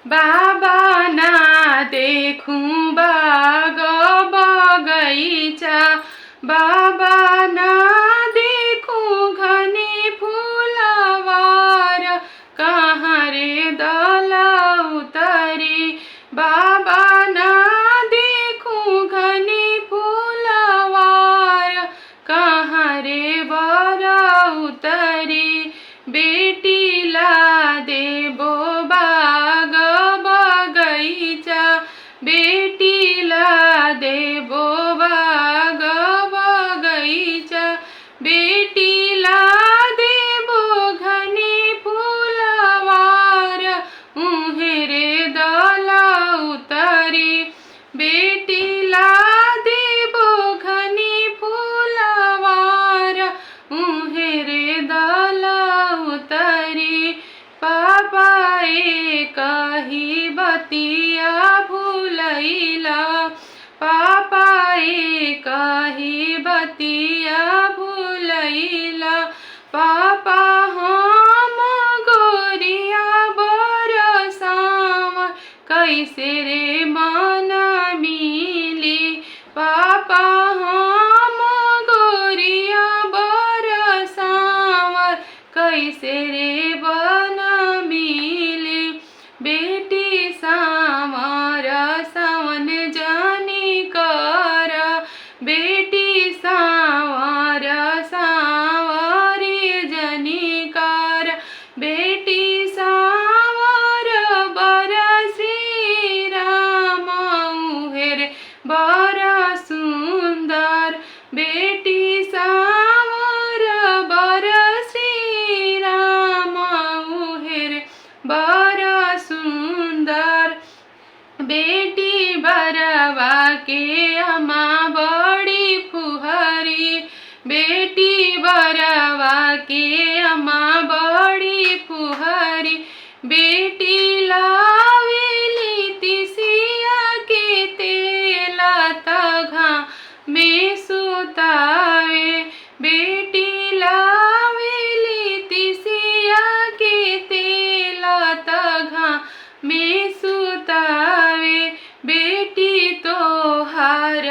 बाबा ना देखूं बाग बगैचा, बाबा ना देखूं घनी फूलवार, कहाँ रे दल उतरी। बाबा ना देखूं घनी फूलवार, कहाँ रे बर उतरी। बेटी ला देबो बाग बगैचा, बेटी ला देबो बाग बगैचा, बेटी ला देबो घनी फूलवार, उहे रे दल उतरी। बेटी ला देबो घनी फूलवार, उहे रे दल उतरी। पापा कही बतिया भूलैला, पापा कही बतिया भूलैला। पापा हम गोरिया बरसाव, कैसे रे मन मिली। पापा हम गोरिया बरसाव, कैसे रे बन मिली। बेटी सावर सावन जानी कर, बेटी सावर सावरी जनी कर, बेटी सावर बर श्री राम उहेर बर सुंदर। बेटी सावर बर श्री राम उहेर बर सुंदर। बेटी बरवा के अम्मा बड़ी फुहरी, बेटी बरवा के अम्मा बड़ी फुहरी। बेटी लावेली तिसिया के तेल तघा में सुतावे, बेटी लावेली तिसिया के तेल तघा में सुतावे। बेटी तोहार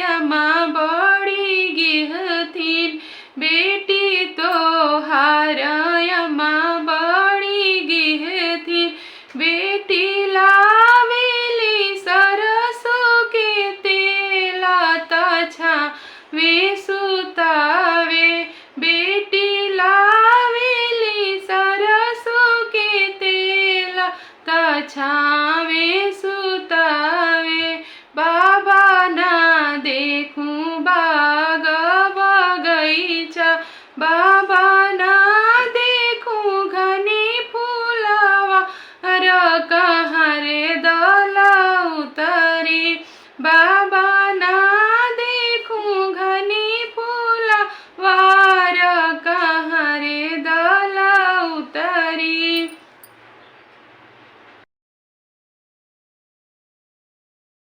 अम्मा बड़ी गिहथिन, बेटी तोहार अम्मा बड़ी गिहथिन। बेटी लावेली सरसों के तेल तछा वे सुतावे, बेटी लावेली सरसों के तेल तछावे सुता।